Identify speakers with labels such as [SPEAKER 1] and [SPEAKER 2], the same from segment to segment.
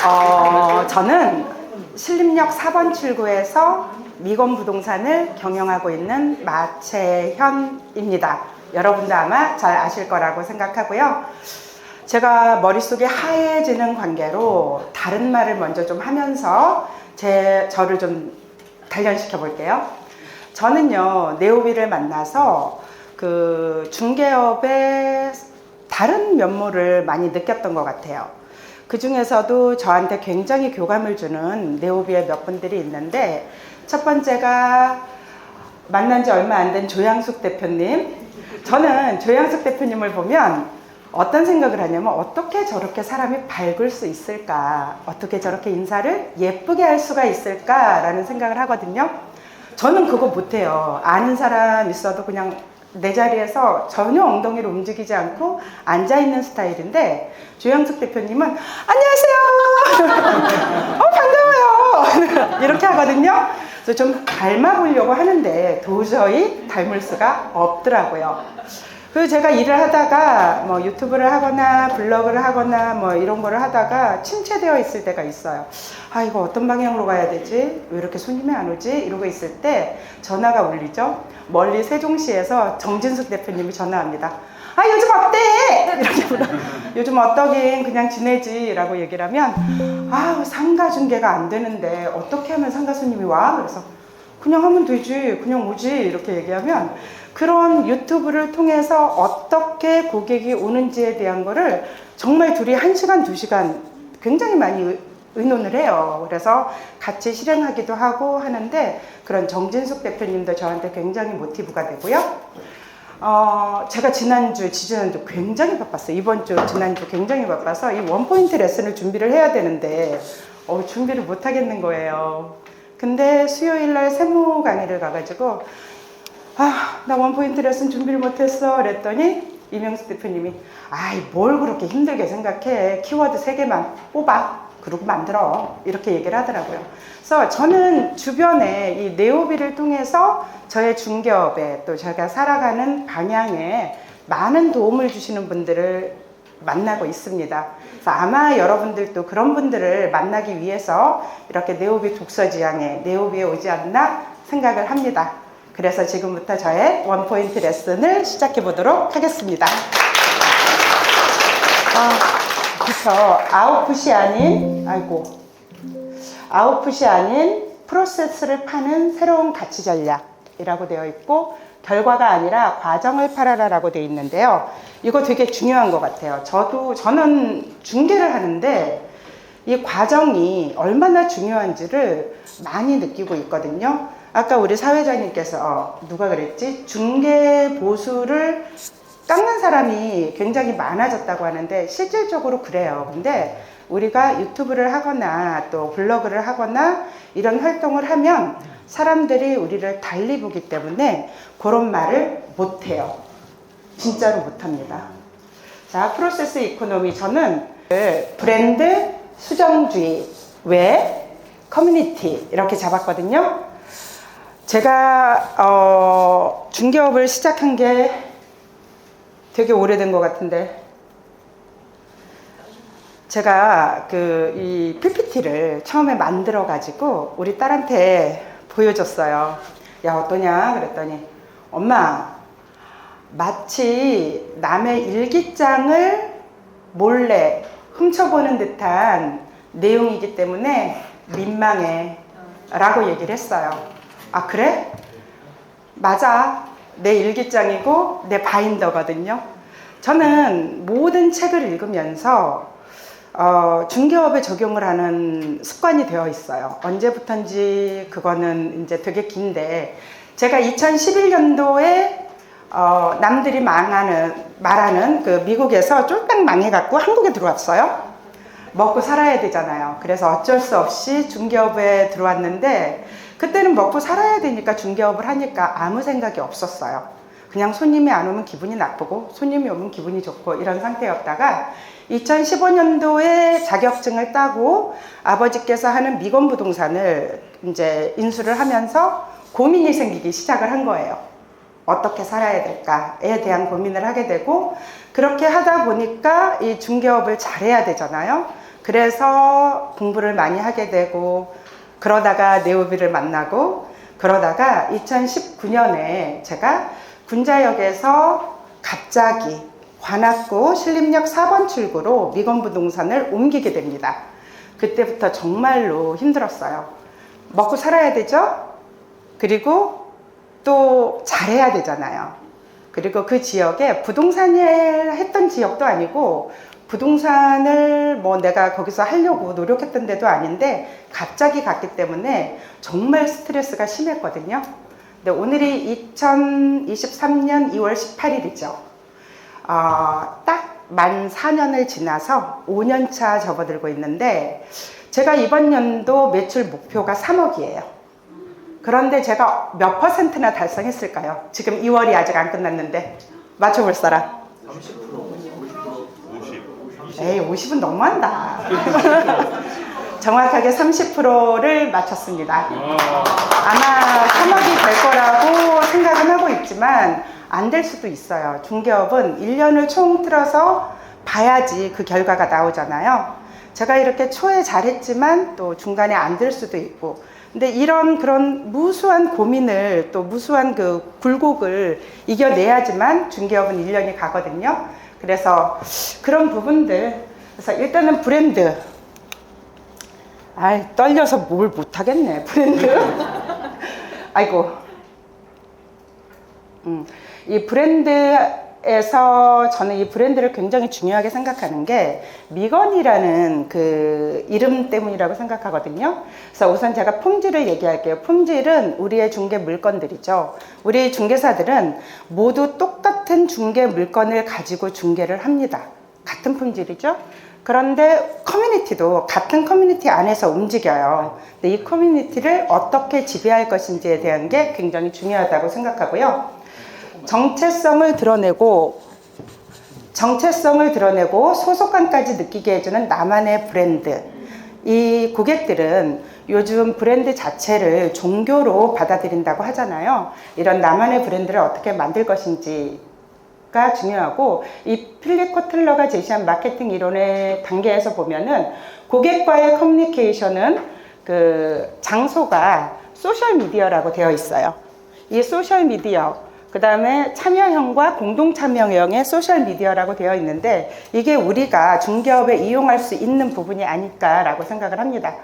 [SPEAKER 1] 저는 신림역 4번 출구에서 미건 부동산을 경영하고 있는 마채현입니다. 여러분도 아마 잘 아실 거라고 생각하고요. 제가 머릿속이 하얘지는 관계로 다른 말을 먼저 좀 하면서 저를 좀 단련시켜 볼게요. 저는요, 네오비를 만나서 그 중개업의 다른 면모를 많이 느꼈던 것 같아요. 그 중에서도 저한테 굉장히 교감을 주는 네오비의 몇 분들이 있는데, 첫 번째가 만난 지 얼마 안 된 조양숙 대표님. 저는 조양숙 대표님을 보면 어떤 생각을 하냐면, 어떻게 저렇게 사람이 밝을 수 있을까? 어떻게 저렇게 인사를 예쁘게 할 수가 있을까라는 생각을 하거든요. 저는 그거 못해요. 아는 사람 있어도 그냥 내 자리에서 전혀 엉덩이를 움직이지 않고 앉아있는 스타일인데, 조양숙 대표님은 안녕하세요. 반가워요. 이렇게 하거든요. 그래서 좀 닮아보려고 하는데 도저히 닮을 수가 없더라고요. 그래서 제가 일을 하다가 뭐 유튜브를 하거나 블로그를 하거나 뭐 이런 거를 하다가 침체되어 있을 때가 있어요. 아, 이거 어떤 방향으로 가야 되지? 왜 이렇게 손님이 안 오지? 이러고 있을 때 전화가 울리죠. 멀리 세종시에서 정진숙 대표님이 전화합니다. 아, 요즘 어때? 이렇게 물어. 요즘 어떠긴 그냥 지내지 라고 얘기를 하면, 아, 상가 중개가 안 되는데 어떻게 하면 상가 손님이 와? 그래서 그냥 하면 되지, 그냥 오지, 이렇게 얘기하면, 그런 유튜브를 통해서 어떻게 고객이 오는지에 대한 거를 정말 둘이 1시간, 2시간 굉장히 많이 의논을 해요. 그래서 같이 실행하기도 하고 하는데, 그런 정진숙 대표님도 저한테 굉장히 모티브가 되고요. 제가 지지난주 굉장히 바빴어요. 이번 주, 지난주 굉장히 바빠서 이 원포인트 레슨을 준비를 해야 되는데, 준비를 못 하겠는 거예요. 근데 수요일 날 세무 강의를 가가지고, 나 원포인트 레슨 준비를 못했어. 그랬더니 이명숙 대표님이, 뭘 그렇게 힘들게 생각해. 키워드 3개만 뽑아. 그러고 만들어. 이렇게 얘기를 하더라고요. 그래서 저는 주변에 이 네오비를 통해서 저의 중개업에 또 제가 살아가는 방향에 많은 도움을 주시는 분들을 만나고 있습니다. 그래서 아마 여러분들도 그런 분들을 만나기 위해서 이렇게 네오비 독서지향에 네오비에 오지 않나 생각을 합니다. 그래서 지금부터 저의 원포인트 레슨을 시작해 보도록 하겠습니다. 그래서 아웃풋이 아닌 프로세스를 파는 새로운 가치 전략이라고 되어 있고, 결과가 아니라 과정을 팔아라라고 되어 있는데요. 이거 되게 중요한 것 같아요. 저는 중개를 하는데 이 과정이 얼마나 중요한지를 많이 느끼고 있거든요. 아까 우리 사회자님께서 누가 그랬지? 중개 보수를 깎는 사람이 굉장히 많아졌다고 하는데 실질적으로 그래요. 근데 우리가 유튜브를 하거나 또 블로그를 하거나 이런 활동을 하면 사람들이 우리를 달리 보기 때문에 그런 말을 못해요. 진짜로 못합니다. 자, 프로세스 이코노미, 저는 브랜드, 수정주의, 외, 커뮤니티 이렇게 잡았거든요. 제가 중개업을 시작한 게 되게 오래된 것 같은데, 제가 이 PPT를 처음에 만들어 가지고 우리 딸한테 보여줬어요. 야, 어떠냐? 그랬더니, 엄마, 마치 남의 일기장을 몰래 훔쳐보는 듯한 내용이기 때문에 민망해 라고 얘기를 했어요. 아, 그래? 맞아. 내 일기장이고 내 바인더거든요. 저는 모든 책을 읽으면서 중개업에 적용을 하는 습관이 되어 있어요. 언제부턴지 그거는 이제 되게 긴데, 제가 2011년도에 남들이 말하는 그 미국에서 쫄딱 망해갖고 한국에 들어왔어요. 먹고 살아야 되잖아요. 그래서 어쩔 수 없이 중개업에 들어왔는데, 그때는 먹고 살아야 되니까 중개업을 하니까 아무 생각이 없었어요. 그냥 손님이 안 오면 기분이 나쁘고 손님이 오면 기분이 좋고 이런 상태였다가 2015년도에 자격증을 따고 아버지께서 하는 미건 부동산을 이제 인수를 하면서 고민이 생기기 시작을 한 거예요. 어떻게 살아야 될까에 대한 고민을 하게 되고, 그렇게 하다 보니까 이 중개업을 잘해야 되잖아요. 그래서 공부를 많이 하게 되고 그러다가 네오비를 만나고 그러다가 2019년에 제가 군자역에서 갑자기 관악구 신림역 4번 출구로 미건부동산을 옮기게 됩니다. 그때부터 정말로 힘들었어요. 먹고 살아야 되죠? 그리고 또 잘해야 되잖아요. 그리고 그 지역에 부동산을 했던 지역도 아니고 부동산을 뭐 내가 거기서 하려고 노력했던 데도 아닌데 갑자기 갔기 때문에 정말 스트레스가 심했거든요. 근데 오늘이 2023년 2월 18일이죠. 딱 만 4년을 지나서 5년차 접어들고 있는데 제가 이번 연도 매출 목표가 3억이에요. 그런데 제가 몇 퍼센트나 달성했을까요? 지금 2월이 아직 안 끝났는데 맞춰볼 사람?
[SPEAKER 2] 50%, 50,
[SPEAKER 1] 에이 50은 너무한다. 정확하게 30%를 맞췄습니다. 아마 3억이 될 거라고 생각은 하고 있지만 안 될 수도 있어요. 중개업은 1년을 총 틀어서 봐야지 그 결과가 나오잖아요. 제가 이렇게 초에 잘했지만 또 중간에 안 될 수도 있고 근데 이런 그런 무수한 고민을 또 무수한 그 굴곡을 이겨내야지만 중개업은 1년이 가거든요. 그래서 그런 부분들 그래서 일단은 브랜드 떨려서 뭘 못하겠네 브랜드 아이고 이 브랜드에서 저는 이 브랜드를 굉장히 중요하게 생각하는 게 미건이라는 그 이름 때문이라고 생각하거든요. 그래서 우선 제가 품질을 얘기할게요. 품질은 우리의 중개 물건들이죠. 우리 중개사들은 모두 똑같은 중개 물건을 가지고 중개를 합니다. 같은 품질이죠. 그런데 커뮤니티도 같은 커뮤니티 안에서 움직여요. 근데 이 커뮤니티를 어떻게 지배할 것인지에 대한 게 굉장히 중요하다고 생각하고요. 정체성을 드러내고 소속감까지 느끼게 해주는 나만의 브랜드. 이 고객들은 요즘 브랜드 자체를 종교로 받아들인다고 하잖아요. 이런 나만의 브랜드를 어떻게 만들 것인지가 중요하고 이 필립 코틀러가 제시한 마케팅 이론의 단계에서 보면은 고객과의 커뮤니케이션은 그 장소가 소셜 미디어라고 되어 있어요. 이 소셜 미디어 그 다음에 참여형과 공동 참여형의 소셜미디어라고 되어 있는데 이게 우리가 중개업에 이용할 수 있는 부분이 아닐까라고 생각을 합니다.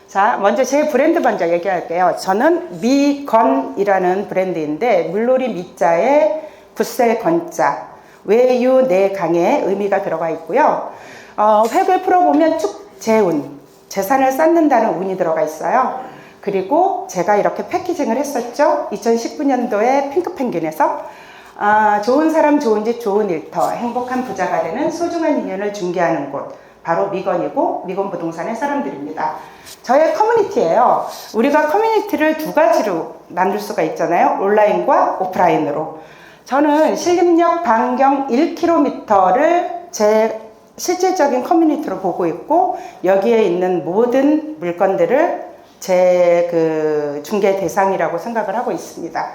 [SPEAKER 1] 자, 먼저 제 브랜드 먼저 얘기할게요. 저는 미건이라는 브랜드인데 물놀이 미자에 굿셀 건자, 외유 내강의 의미가 들어가 있고요. 획을 풀어보면 축재운, 재산을 쌓는다는 운이 들어가 있어요. 그리고 제가 이렇게 패키징을 했었죠. 2019년도에 핑크펭귄에서 좋은 사람, 좋은 집, 좋은 일터, 행복한 부자가 되는 소중한 인연을 중개하는 곳 바로 미건이고 미건부동산의 사람들입니다. 저의 커뮤니티예요. 우리가 커뮤니티를 두 가지로 나눌 수가 있잖아요. 온라인과 오프라인으로. 저는 신림역 반경 1km를 제 실질적인 커뮤니티로 보고 있고 여기에 있는 모든 물건들을 제 그 중개 대상이라고 생각을 하고 있습니다.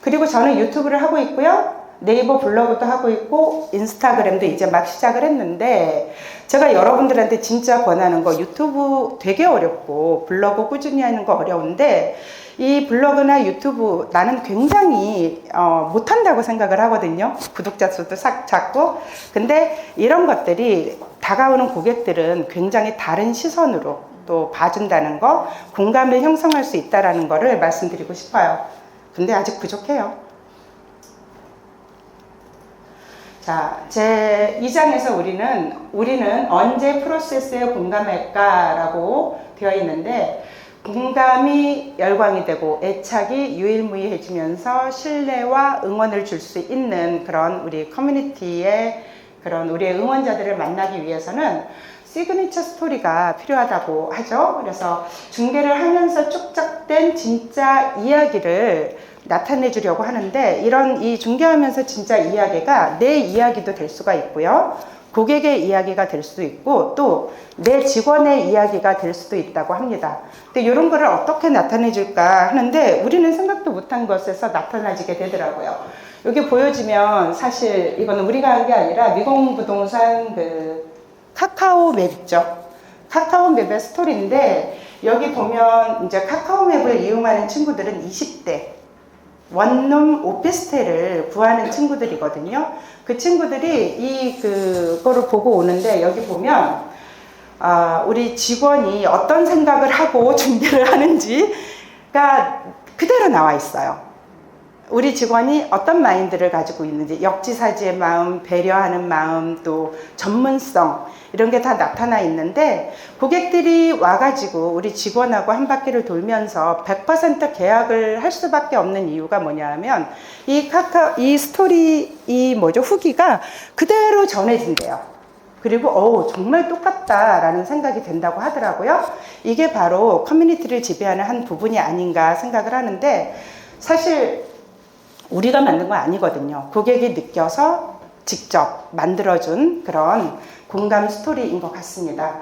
[SPEAKER 1] 그리고 저는 유튜브를 하고 있고요. 네이버 블로그도 하고 있고 인스타그램도 이제 막 시작을 했는데 제가 여러분들한테 진짜 권하는 거 유튜브 되게 어렵고 블로그 꾸준히 하는 거 어려운데 이 블로그나 유튜브 나는 굉장히 못한다고 생각을 하거든요. 구독자 수도 싹 작고 근데 이런 것들이 다가오는 고객들은 굉장히 다른 시선으로 또 봐준다는 거, 공감을 형성할 수 있다는 거를 말씀드리고 싶어요. 근데 아직 부족해요. 자, 제 2장에서 우리는 언제 프로세스에 공감할까라고 되어 있는데 공감이 열광이 되고 애착이 유일무이해지면서 신뢰와 응원을 줄 수 있는 그런 우리 커뮤니티의 그런 우리의 응원자들을 만나기 위해서는 시그니처 스토리가 필요하다고 하죠. 그래서 중개를 하면서 축적된 진짜 이야기를 나타내 주려고 하는데 이런 이 중개하면서 진짜 이야기가 내 이야기도 될 수가 있고요. 고객의 이야기가 될 수도 있고 또 내 직원의 이야기가 될 수도 있다고 합니다. 근데 이런 거를 어떻게 나타내 줄까 하는데 우리는 생각도 못한 것에서 나타나지게 되더라고요. 여기 보여지면 사실 이거는 우리가 한 게 아니라 미공부동산 그 카카오 맵 있죠. 카카오맵의 스토리인데, 여기 보면 이제 카카오맵을 이용하는 친구들은 20대 원룸 오피스텔을 구하는 친구들이거든요. 그 친구들이 그거를 보고 오는데, 여기 보면 우리 직원이 어떤 생각을 하고 준비를 하는지가 그대로 나와 있어요. 우리 직원이 어떤 마인드를 가지고 있는지, 역지사지의 마음, 배려하는 마음, 또 전문성, 이런 게 다 나타나 있는데, 고객들이 와가지고 우리 직원하고 한 바퀴를 돌면서 100% 계약을 할 수밖에 없는 이유가 뭐냐 하면, 이 스토리, 후기가 그대로 전해진대요. 그리고 정말 똑같다라는 생각이 된다고 하더라고요. 이게 바로 커뮤니티를 지배하는 한 부분이 아닌가 생각을 하는데, 사실 우리가 만든 건 아니거든요. 고객이 느껴서 직접 만들어준 그런 공감 스토리인 것 같습니다.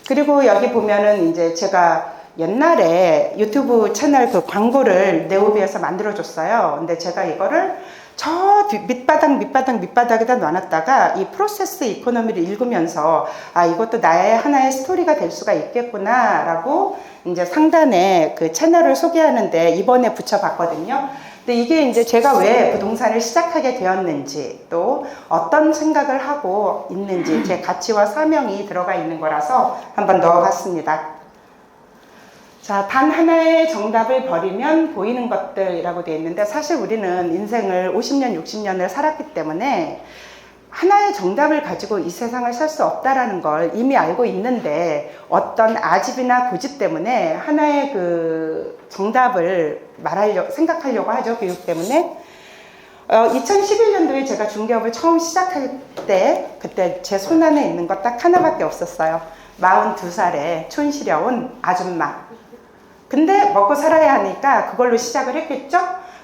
[SPEAKER 1] 그리고 여기 보면은 이제 제가 옛날에 유튜브 채널 그 광고를 네오비에서 만들어줬어요. 근데 제가 이거를 저 밑바닥에다 놔놨다가 이 프로세스 이코노미를 읽으면서 이것도 나의 하나의 스토리가 될 수가 있겠구나 라고 이제 상단에 그 채널을 소개하는데 이번에 붙여봤거든요. 근데 이게 이제 제가 왜 부동산을 시작하게 되었는지, 또 어떤 생각을 하고 있는지, 제 가치와 사명이 들어가 있는 거라서 한번 넣어봤습니다. 자, 단 하나의 정답을 버리면 보이는 것들이라고 되어 있는데, 사실 우리는 인생을 50년, 60년을 살았기 때문에 하나의 정답을 가지고 이 세상을 살 수 없다라는 걸 이미 알고 있는데, 어떤 아집이나 고집 때문에 하나의 그 정답을 생각하려고 하죠. 교육 때문에. 2011년도에 제가 중개업을 처음 시작할 때, 그때 제 손안에 있는 것 딱 하나밖에 없었어요. 42살에 촌시려운 아줌마. 근데 먹고 살아야 하니까 그걸로 시작을 했겠죠?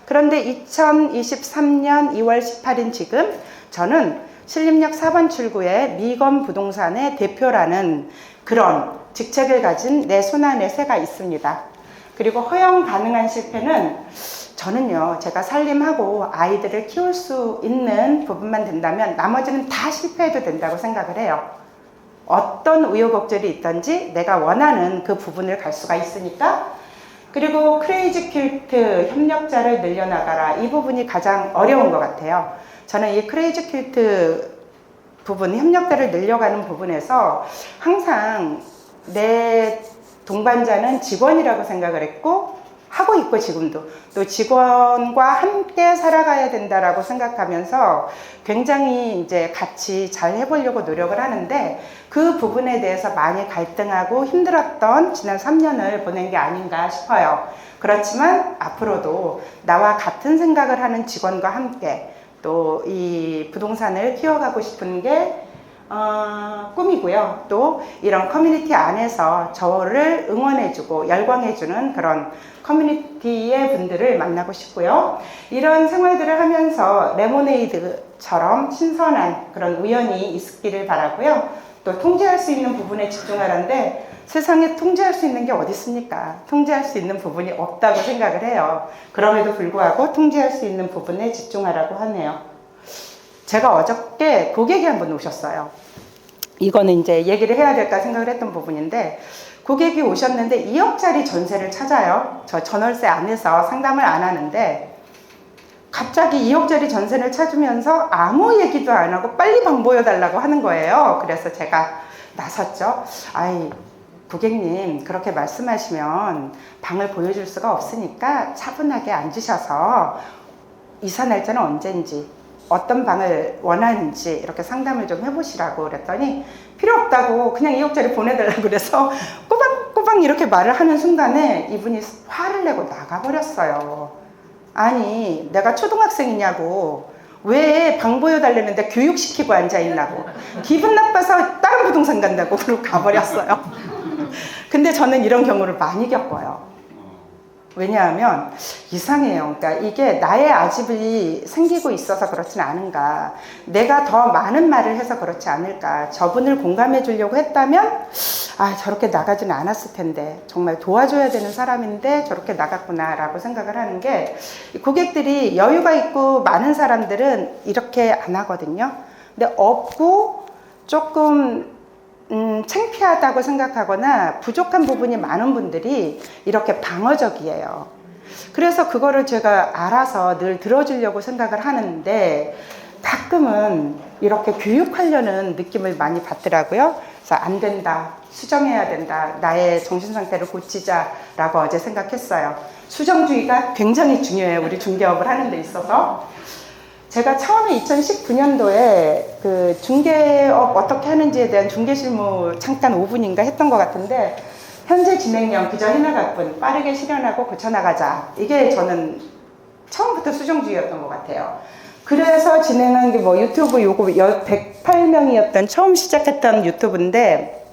[SPEAKER 1] 그런데 2023년 2월 18일 지금 저는 신림역 4번 출구의 미건 부동산의 대표라는 그런 직책을 가진 내 손안에 새가 있습니다. 그리고 허용 가능한 실패는 저는요, 제가 살림하고 아이들을 키울 수 있는 부분만 된다면 나머지는 다 실패해도 된다고 생각을 해요. 어떤 우여곡절이 있든지 내가 원하는 그 부분을 갈 수가 있으니까. 그리고 크레이지 퀼트 협력자를 늘려나가라, 이 부분이 가장 어려운 것 같아요. 저는 이 크레이지 퀼트 부분, 협력자를 늘려가는 부분에서 항상 내 동반자는 직원이라고 생각을 했고, 하고 있고, 지금도 또 직원과 함께 살아가야 된다라고 생각하면서 굉장히 이제 같이 잘 해보려고 노력을 하는데, 그 부분에 대해서 많이 갈등하고 힘들었던 지난 3년을 보낸 게 아닌가 싶어요. 그렇지만 앞으로도 나와 같은 생각을 하는 직원과 함께 또 이 부동산을 키워가고 싶은 게 꿈이고요. 또 이런 커뮤니티 안에서 저를 응원해주고 열광해주는 그런 커뮤니티의 분들을 만나고 싶고요. 이런 생활들을 하면서 레모네이드처럼 신선한 그런 우연이 있기를 바라고요. 또 통제할 수 있는 부분에 집중하라는데, 세상에 통제할 수 있는 게 어디 있습니까? 통제할 수 있는 부분이 없다고 생각을 해요. 그럼에도 불구하고 통제할 수 있는 부분에 집중하라고 하네요. 제가 어저께 고객이 한 분 오셨어요. 이거는 이제 얘기를 해야 될까 생각을 했던 부분인데, 고객이 오셨는데 2억짜리 전세를 찾아요. 저 전월세 안에서 상담을 안 하는데 갑자기 2억짜리 전세를 찾으면서 아무 얘기도 안 하고 빨리 방 보여달라고 하는 거예요. 그래서 제가 나섰죠. 고객님, 그렇게 말씀하시면 방을 보여줄 수가 없으니까 차분하게 앉으셔서 이사 날짜는 언젠지, 어떤 방을 원하는지 이렇게 상담을 좀 해보시라고 그랬더니 필요 없다고 그냥 2억짜리 보내달라고 그래서 꼬박꼬박 이렇게 말을 하는 순간에 이분이 화를 내고 나가버렸어요. 아니, 내가 초등학생이냐고, 왜 방 보여달라는데 교육시키고 앉아있냐고, 기분 나빠서 다른 부동산 간다고 그러고 가버렸어요. 근데 저는 이런 경우를 많이 겪어요. 왜냐하면 이상해요. 그러니까 이게 나의 아집이 생기고 있어서 그렇지는 않은가, 내가 더 많은 말을 해서 그렇지 않을까, 저분을 공감해 주려고 했다면 저렇게 나가지는 않았을 텐데, 정말 도와줘야 되는 사람인데 저렇게 나갔구나 라고 생각을 하는 게, 고객들이 여유가 있고 많은 사람들은 이렇게 안 하거든요. 근데 없고 조금 창피하다고 생각하거나 부족한 부분이 많은 분들이 이렇게 방어적이에요. 그래서 그거를 제가 알아서 늘 들어주려고 생각을 하는데 가끔은 이렇게 교육하려는 느낌을 많이 받더라고요. 그래서 안 된다, 수정해야 된다, 나의 정신 상태를 고치자라고 어제 생각했어요. 수정주의가 굉장히 중요해요, 우리 중개업을 하는 데 있어서. 제가 처음에 2019년도에 그 중개업 어떻게 하는지에 대한 중개실무 잠깐 5분인가 했던 것 같은데, 현재 진행형 그저 해나갈 뿐, 빠르게 실현하고 고쳐나가자. 이게 저는 처음부터 수정주의였던 것 같아요. 그래서 진행한 게 뭐 유튜브 요거 108명이었던 처음 시작했던 유튜브인데,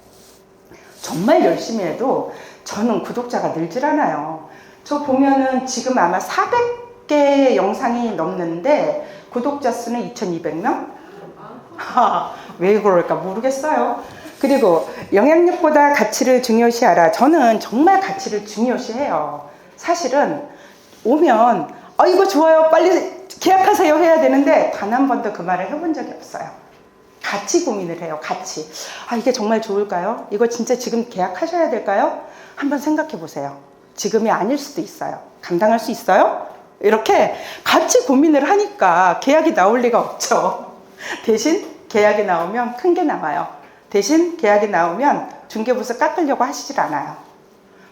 [SPEAKER 1] 정말 열심히 해도 저는 구독자가 늘질 않아요. 저 보면은 지금 아마 400개 영상이 넘는데 구독자 수는 2,200명? 왜 그럴까 모르겠어요. 그리고 영향력보다 가치를 중요시하라. 저는 정말 가치를 중요시해요. 사실은 오면 이거 좋아요, 빨리 계약하세요 해야 되는데 단 한 번도 그 말을 해본 적이 없어요. 같이 고민을 해요. 같이. 이게 정말 좋을까요? 이거 진짜 지금 계약하셔야 될까요? 한번 생각해 보세요. 지금이 아닐 수도 있어요. 감당할 수 있어요? 이렇게 같이 고민을 하니까 계약이 나올 리가 없죠. 대신 계약이 나오면 큰 게 나와요. 대신 계약이 나오면 중개부서 깎으려고 하시질 않아요.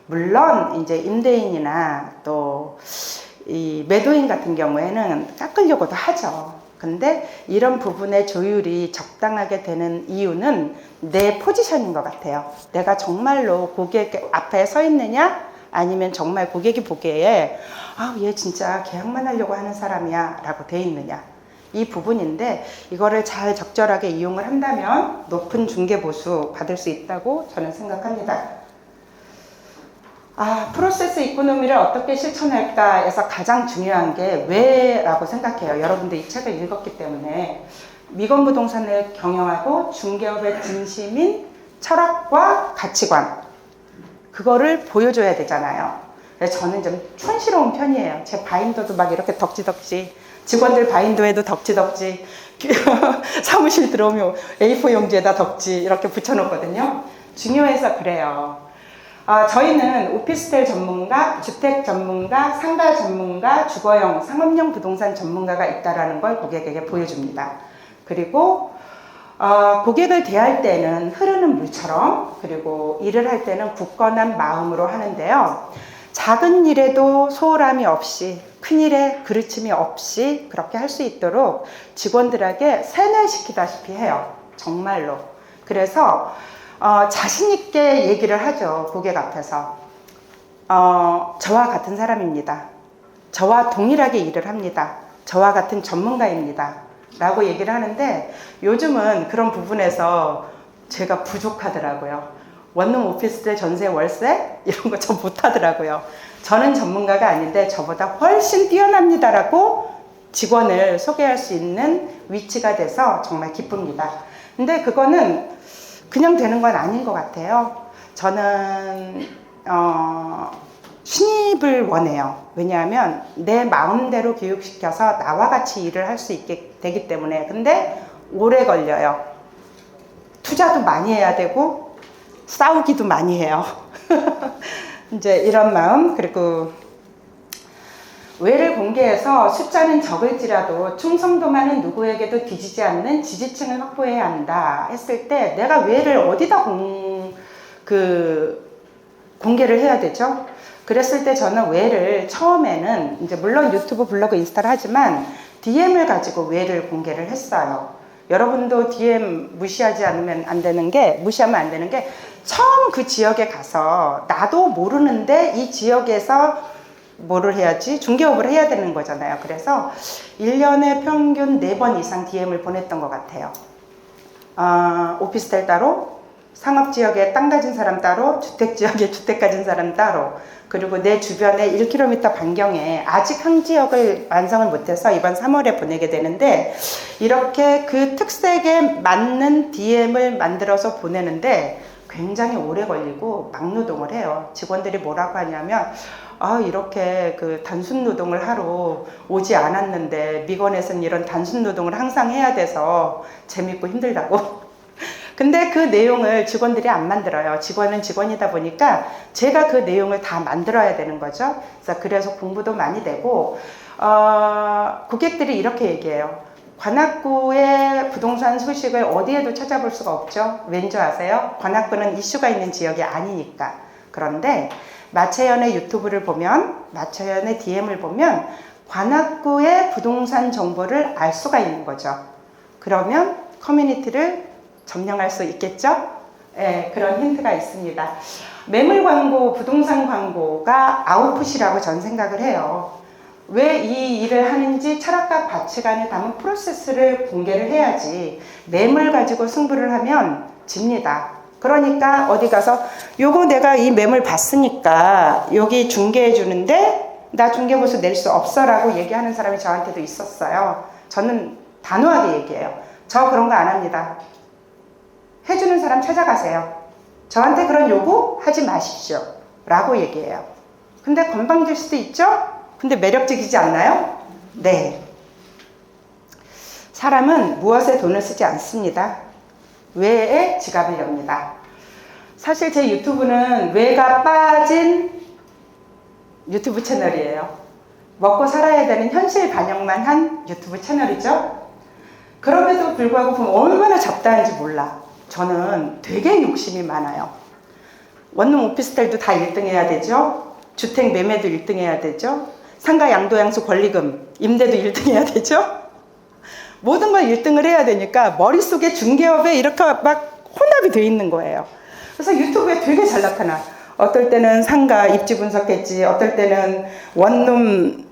[SPEAKER 1] 물론 이제 임대인이나 또 이 매도인 같은 경우에는 깎으려고도 하죠. 근데 이런 부분의 조율이 적당하게 되는 이유는 내 포지션인 것 같아요. 내가 정말로 고객 앞에 서 있느냐, 아니면 정말 고객이 보기에 얘 진짜 계약만 하려고 하는 사람이야 라고 돼 있느냐, 이 부분인데, 이거를 잘 적절하게 이용을 한다면 높은 중개보수 받을 수 있다고 저는 생각합니다. 프로세스 이코노미를 어떻게 실천할까 해서 가장 중요한 게 왜라고 생각해요. 여러분들 이 책을 읽었기 때문에. 미건부동산을 경영하고 중개업의 진심인 철학과 가치관, 그거를 보여줘야 되잖아요. 그래서 저는 좀 촌스러운 편이에요. 제 바인더도 막 이렇게 덕지덕지, 직원들 바인더에도 덕지덕지, 사무실 들어오면 A4 용지에다 덕지 이렇게 붙여놓거든요. 중요해서 그래요. 저희는 오피스텔 전문가, 주택 전문가, 상가 전문가, 주거용, 상업용 부동산 전문가가 있다는 걸 고객에게 보여줍니다. 그리고 고객을 대할 때는 흐르는 물처럼, 그리고 일을 할 때는 굳건한 마음으로 하는데요. 작은 일에도 소홀함이 없이, 큰 일에 그르침이 없이 그렇게 할 수 있도록 직원들에게 세뇌시키다시피 해요. 정말로. 그래서 자신있게 얘기를 하죠. 고객 앞에서. 저와 같은 사람입니다. 저와 동일하게 일을 합니다. 저와 같은 전문가입니다. 라고 얘기를 하는데, 요즘은 그런 부분에서 제가 부족하더라고요. 원룸 오피스텔 전세 월세 이런 거 저 못하더라고요. 저는 전문가가 아닌데 저보다 훨씬 뛰어납니다 라고 직원을 소개할 수 있는 위치가 돼서 정말 기쁩니다. 근데 그거는 그냥 되는 건 아닌 것 같아요. 저는 신입을 원해요. 왜냐하면 내 마음대로 교육시켜서 나와 같이 일을 할 수 있게 되기 때문에. 근데 오래 걸려요. 투자도 많이 해야 되고 싸우기도 많이 해요. 이제 이런 마음. 그리고 외를 공개해서 숫자는 적을지라도 충성도만은 누구에게도 뒤지지 않는 지지층을 확보해야 한다 했을 때, 내가 외를 어디다 공개를 해야 되죠? 그랬을 때 저는 외를 처음에는 이제 물론 유튜브, 블로그, 인스타를 하지만 DM을 가지고 외를 공개를 했어요. 여러분도 DM 무시하면 안 되는 게 처음 그 지역에 가서 나도 모르는데 이 지역에서 뭐를 해야지? 중개업을 해야 되는 거잖아요. 그래서 1년에 평균 4번 이상 DM을 보냈던 것 같아요. 오피스텔 따로, 상업지역에 땅 가진 사람 따로, 주택지역에 주택 가진 사람 따로, 그리고 내 주변에 1km 반경에 아직 한 지역을 완성을 못해서 이번 3월에 보내게 되는데, 이렇게 그 특색에 맞는 DM을 만들어서 보내는데 굉장히 오래 걸리고 막노동을 해요. 직원들이 뭐라고 하냐면, 이렇게 그 단순 노동을 하러 오지 않았는데 미건에서는 이런 단순 노동을 항상 해야 돼서 재밌고 힘들다고. 근데 그 내용을 직원들이 안 만들어요. 직원은 직원이다 보니까 제가 그 내용을 다 만들어야 되는 거죠. 그래서 공부도 많이 되고, 고객들이 이렇게 얘기해요. 관악구의 부동산 소식을 어디에도 찾아볼 수가 없죠. 왠지 아세요? 관악구는 이슈가 있는 지역이 아니니까. 그런데 마채연의 유튜브를 보면, 마채연의 DM을 보면 관악구의 부동산 정보를 알 수가 있는 거죠. 그러면 커뮤니티를 점령할 수 있겠죠? 네, 그런 힌트가 있습니다. 매물 광고, 부동산 광고가 아웃풋이라고 전 생각을 해요. 왜 이 일을 하는지 철학과 가치관을 담은 프로세스를 공개를 해야지 매물 가지고 승부를 하면 집니다. 그러니까 어디 가서 요거 내가 이 매물 봤으니까 여기 중개해 주는데 나 중개보수 낼 수 없어 라고 얘기하는 사람이 저한테도 있었어요. 저는 단호하게 얘기해요. 저 그런 거 안 합니다. 해주는 사람 찾아가세요. 저한테 그런 요구 하지 마십시오 라고 얘기해요. 근데 건방질 수도 있죠? 근데 매력적이지 않나요? 네. 사람은 무엇에 돈을 쓰지 않습니다. 왜에 지갑을 엽니다. 사실 제 유튜브는 왜가 빠진 유튜브 채널이에요. 먹고 살아야 되는 현실 반영만 한 유튜브 채널이죠. 그럼에도 불구하고 보면 얼마나 잡다한지 몰라. 저는 되게 욕심이 많아요. 원룸 오피스텔도 다 1등 해야 되죠. 주택 매매도 1등 해야 되죠. 상가 양도양수 권리금 임대도 1등 해야 되죠. 모든 걸 1등을 해야 되니까 머릿속에 중개업에 이렇게 막 혼합이 돼 있는 거예요. 그래서 유튜브에 되게 잘 나타나. 어떨 때는 상가 입지 분석했지, 어떨 때는 원룸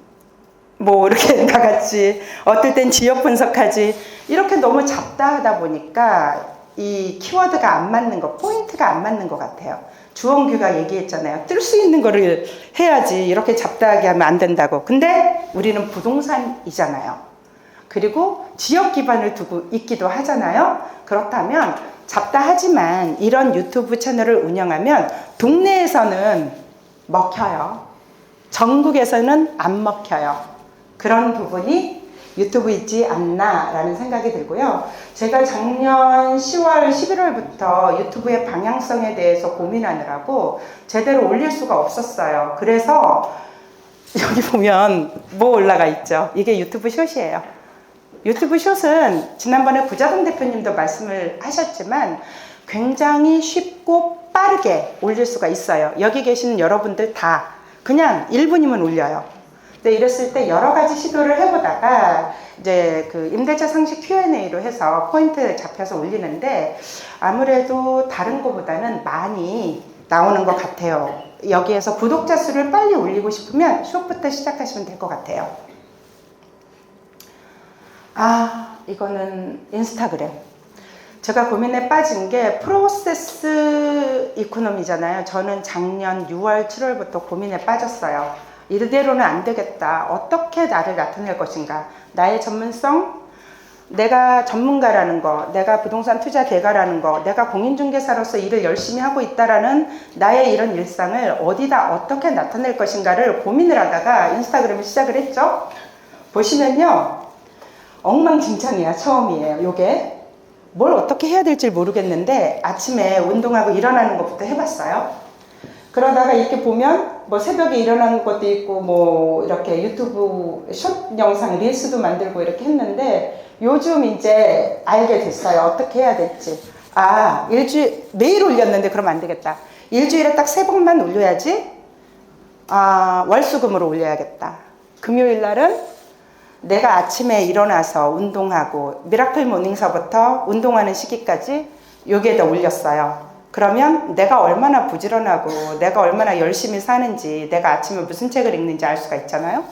[SPEAKER 1] 뭐 이렇게 나갔지, 어떨 땐 지역 분석하지. 이렇게 너무 잡다하다 보니까 이 키워드가 안 맞는 거, 포인트가 안 맞는 것 같아요. 주원규가 얘기했잖아요. 뜰 수 있는 거를 해야지 이렇게 잡다하게 하면 안 된다고. 근데 우리는 부동산이잖아요. 그리고 지역 기반을 두고 있기도 하잖아요. 그렇다면 잡다하지만 이런 유튜브 채널을 운영하면 동네에서는 먹혀요. 전국에서는 안 먹혀요. 그런 부분이 유튜브이지 않나라는 생각이 들고요. 제가 작년 10월, 11월부터 유튜브의 방향성에 대해서 고민하느라고 제대로 올릴 수가 없었어요. 그래서 여기 보면 뭐 올라가 있죠. 이게 유튜브 숏이에요. 유튜브 숏은 지난번에 부자동 대표님도 말씀을 하셨지만 굉장히 쉽고 빠르게 올릴 수가 있어요. 여기 계시는 여러분들 다 그냥 1분이면 올려요. 근데 이랬을 때 여러 가지 시도를 해보다가 이제 그 임대차 상식 Q&A로 해서 포인트 잡혀서 올리는데 아무래도 다른 거보다는 많이 나오는 것 같아요. 여기에서 구독자 수를 빨리 올리고 싶으면 숏부터 시작하시면 될 것 같아요. 이거는 인스타그램. 제가 고민에 빠진 게 프로세스 이코노미잖아요. 저는 작년 6월, 7월부터 고민에 빠졌어요. 이대로는 안 되겠다. 어떻게 나를 나타낼 것인가. 나의 전문성, 내가 전문가라는 거, 내가 부동산 투자 개가라는 거, 내가 공인중개사로서 일을 열심히 하고 있다라는 나의 이런 일상을 어디다 어떻게 나타낼 것인가를 고민을 하다가 인스타그램을 시작을 했죠. 보시면요. 엉망진창이야. 처음이에요. 요게 뭘 어떻게 해야 될지 모르겠는데 아침에 운동하고 일어나는 것부터 해봤어요. 그러다가 이렇게 보면 뭐 새벽에 일어나는 것도 있고 뭐 이렇게 유튜브 숏 영상 릴스도 만들고 이렇게 했는데 요즘 이제 알게 됐어요. 어떻게 해야 될지. 일주일 매일 올렸는데 그러면 안 되겠다. 일주일에 딱 3번만 올려야지. 월수금으로 올려야겠다. 금요일 날은 내가 아침에 일어나서 운동하고 미라클 모닝서부터 운동하는 시기까지 여기에다 올렸어요. 그러면 내가 얼마나 부지런하고 내가 얼마나 열심히 사는지, 내가 아침에 무슨 책을 읽는지 알 수가 있잖아요.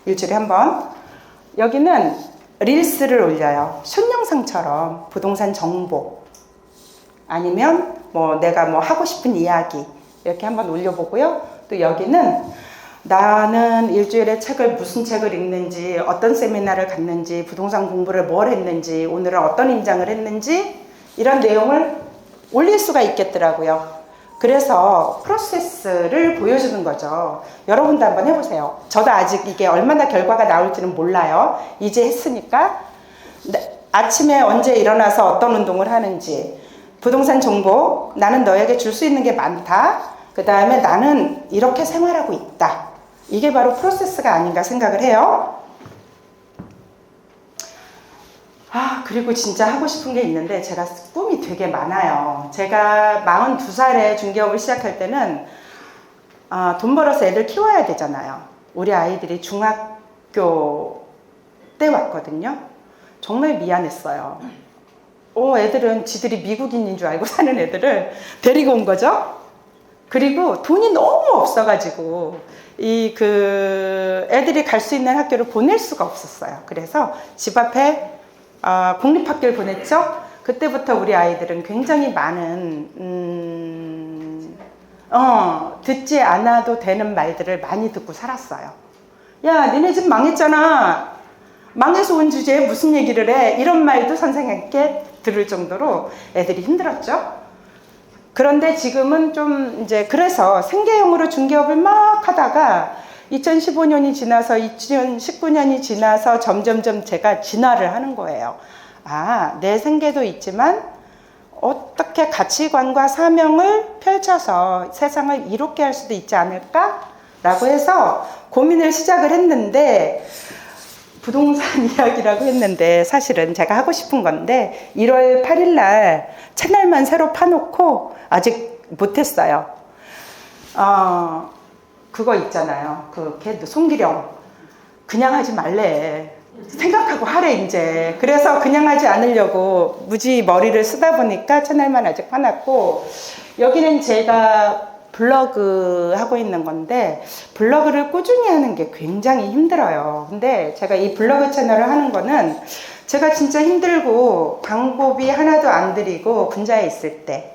[SPEAKER 1] 일주일에 한 번. 여기는 릴스를 올려요. 숏 영상처럼 부동산 정보 아니면 뭐 내가 뭐 하고 싶은 이야기 이렇게 한번 올려보고요. 또 여기는 나는 일주일에 무슨 책을 읽는지, 어떤 세미나를 갔는지, 부동산 공부를 뭘 했는지, 오늘은 어떤 임장을 했는지 이런 내용을 올릴 수가 있겠더라고요. 그래서 프로세스를 보여주는 거죠. 여러분도 한번 해보세요. 저도 아직 이게 얼마나 결과가 나올지는 몰라요. 이제 했으니까 아침에 언제 일어나서 어떤 운동을 하는지, 부동산 정보, 나는 너에게 줄 수 있는 게 많다. 그 다음에 나는 이렇게 생활하고 있다. 이게 바로 프로세스가 아닌가 생각을 해요. 그리고 진짜 하고 싶은 게 있는데 제가 꿈이 되게 많아요. 제가 42살에 중개업을 시작할 때는 돈 벌어서 애들 키워야 되잖아요. 우리 아이들이 중학교 때 왔거든요. 정말 미안했어요. 애들은 지들이 미국인인 줄 알고 사는 애들을 데리고 온 거죠. 그리고 돈이 너무 없어가지고 애들이 갈 수 있는 학교를 보낼 수가 없었어요. 그래서 집 앞에 공립학교를 보냈죠. 그때부터 우리 아이들은 굉장히 많은 듣지 않아도 되는 말들을 많이 듣고 살았어요. 야, 니네 집 망했잖아. 망해서 온 주제에 무슨 얘기를 해? 이런 말도 선생님께 들을 정도로 애들이 힘들었죠. 그런데 지금은 좀 이제 그래서 생계형으로 중개업을 막 하다가 2015년이 지나서 2019년이 지나서 점점점 제가 진화를 하는 거예요. 내 생계도 있지만 어떻게 가치관과 사명을 펼쳐서 세상을 이롭게 할 수도 있지 않을까? 라고 해서 고민을 시작을 했는데 부동산 이야기라고 했는데 사실은 제가 하고 싶은 건데 1월 8일 날 채널만 새로 파놓고 아직 못했어요. 그거 있잖아요. 걔 송기령 그냥 하지 말래. 생각하고 하래 이제. 그래서 그냥 하지 않으려고 무지 머리를 쓰다 보니까 채널만 아직 파놨고 여기는 제가 블로그 하고 있는 건데 블로그를 꾸준히 하는 게 굉장히 힘들어요. 근데 제가 이 블로그 채널을 하는 거는 제가 진짜 힘들고 방법이 하나도 안 들이고 분자에 있을 때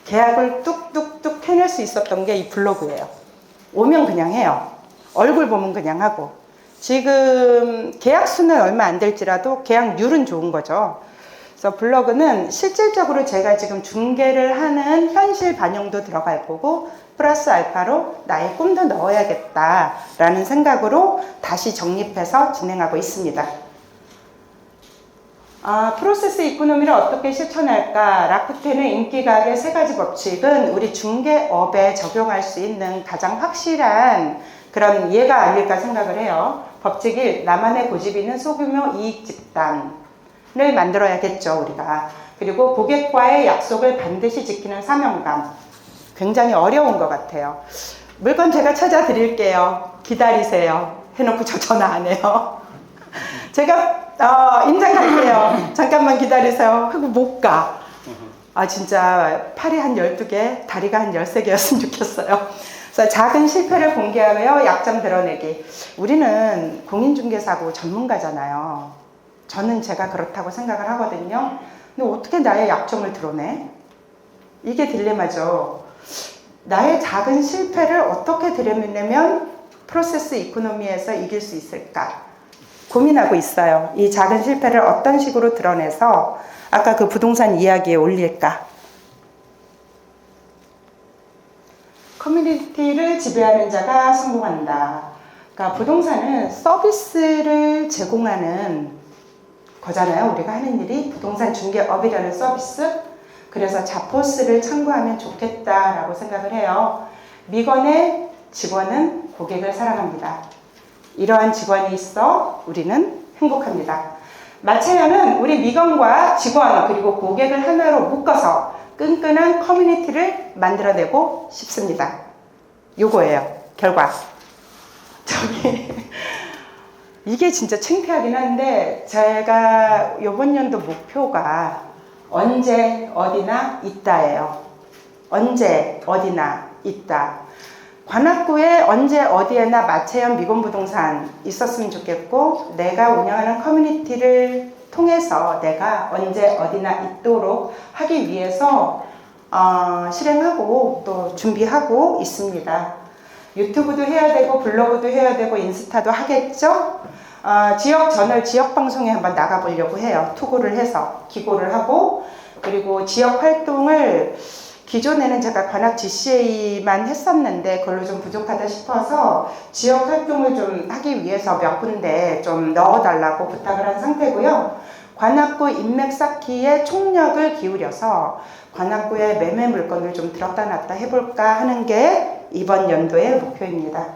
[SPEAKER 1] 계약을 뚝뚝뚝 해낼 수 있었던 게 이 블로그예요. 오면 그냥 해요. 얼굴 보면 그냥 하고. 지금 계약 수는 얼마 안 될지라도 계약률은 좋은 거죠. 그래서 블로그는 실질적으로 제가 지금 중개를 하는 현실 반영도 들어갈 거고 플러스 알파로 나의 꿈도 넣어야겠다라는 생각으로 다시 정립해서 진행하고 있습니다. 프로세스 이코노미를 어떻게 실천할까? 라쿠텐의 인기가격의 3가지 법칙은 우리 중개업에 적용할 수 있는 가장 확실한 그런 예가 아닐까 생각을 해요. 법칙 1, 나만의 고집이 있는 소규모 이익 집단을 만들어야겠죠, 우리가. 그리고 고객과의 약속을 반드시 지키는 사명감. 굉장히 어려운 것 같아요. 물건 제가 찾아드릴게요. 기다리세요. 해놓고 저 전화 안 해요. 제가 인장 갈게요. 잠깐만 기다리세요. 하고 못 가. 진짜 팔이 한 12개, 다리가 한 13개였으면 좋겠어요. 그래서 작은 실패를 공개하며 약점 드러내기. 우리는 공인중개사고 전문가잖아요. 저는 제가 그렇다고 생각을 하거든요. 근데 어떻게 나의 약점을 드러내? 이게 딜레마죠. 나의 작은 실패를 어떻게 드러내면 프로세스 이코노미에서 이길 수 있을까? 고민하고 있어요. 이 작은 실패를 어떤 식으로 드러내서 아까 그 부동산 이야기에 올릴까? 커뮤니티를 지배하는 자가 성공한다. 그러니까 부동산은 서비스를 제공하는 거잖아요. 우리가 하는 일이 부동산 중개업이라는 서비스. 그래서 자포스를 참고하면 좋겠다라고 생각을 해요. 미건의 직원은 고객을 사랑합니다. 이러한 직원이 있어 우리는 행복합니다. 마차연은 우리 미건과 직원 그리고 고객을 하나로 묶어서 끈끈한 커뮤니티를 만들어내고 싶습니다. 요거예요. 결과. 이게 진짜 창피하긴 한데 제가 요번 연도 목표가 언제 어디나 있다예요. 언제 어디나 있다. 관악구에 언제 어디에나 마차연 미건부동산 있었으면 좋겠고 내가 운영하는 커뮤니티를 통해서 내가 언제 어디나 있도록 하기 위해서 실행하고 또 준비하고 있습니다. 유튜브도 해야 되고 블로그도 해야 되고 인스타도 하겠죠. 지역 저널 지역 방송에 한번 나가보려고 해요. 투고를 해서 기고를 하고 그리고 지역 활동을 기존에는 제가 관악 GCA만 했었는데 그걸로 좀 부족하다 싶어서 지역 활동을 좀 하기 위해서 몇 군데 좀 넣어달라고 부탁을 한 상태고요. 관악구 인맥 쌓기에 총력을 기울여서 관악구의 매매 물건을 좀 들었다 놨다 해볼까 하는 게 이번 연도의 목표입니다.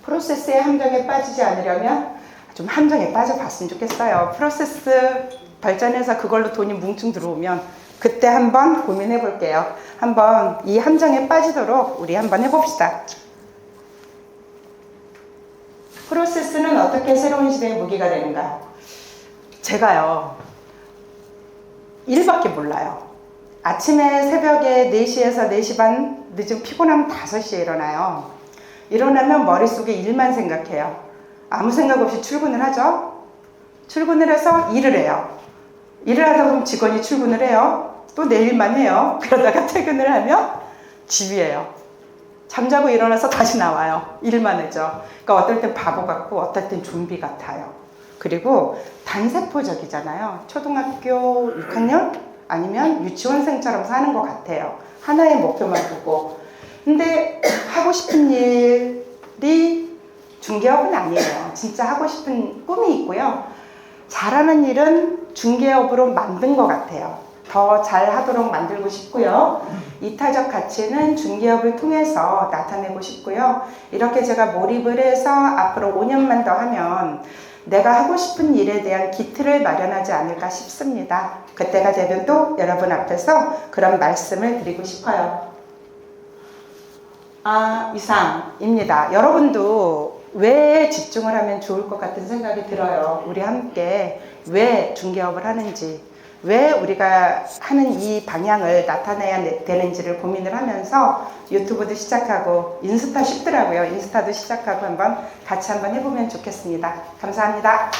[SPEAKER 1] 프로세스의 함정에 빠지지 않으려면 좀 함정에 빠져봤으면 좋겠어요. 프로세스 발전해서 그걸로 돈이 뭉충 들어오면 그때 한번 고민해 볼게요. 한번 이 함정에 빠지도록 우리 한번 해봅시다. 프로세스는 어떻게 새로운 시대의 무기가 되는가? 제가요, 일밖에 몰라요. 아침에 새벽에 4시에서 4시 반, 늦은 피곤하면 5시에 일어나요. 일어나면 머릿속에 일만 생각해요. 아무 생각 없이 출근을 하죠. 출근을 해서 일을 해요. 일을 하다 보면 직원이 출근을 해요. 또 내일만 해요. 그러다가 퇴근을 하면 집이에요. 잠자고 일어나서 다시 나와요. 일만 하죠. 그러니까 어떨 땐 바보 같고 어떨 땐 좀비 같아요. 그리고 단세포적이잖아요. 초등학교 6학년 아니면 유치원생처럼 사는 것 같아요. 하나의 목표만 두고. 근데 하고 싶은 일이 중개업은 아니에요. 진짜 하고 싶은 꿈이 있고요. 잘하는 일은 중개업으로 만든 것 같아요. 더 잘하도록 만들고 싶고요. 이타적 가치는 중개업을 통해서 나타내고 싶고요. 이렇게 제가 몰입을 해서 앞으로 5년만 더 하면 내가 하고 싶은 일에 대한 기틀을 마련하지 않을까 싶습니다. 그때가 되면 또 여러분 앞에서 그런 말씀을 드리고 싶어요. 이상입니다. 여러분도 왜 집중을 하면 좋을 것 같은 생각이 들어요. 우리 함께 왜 중개업을 하는지, 왜 우리가 하는 이 방향을 나타내야 되는지를 고민을 하면서 유튜브도 시작하고 인스타 쉽더라고요. 인스타도 시작하고 같이 한번 해보면 좋겠습니다. 감사합니다.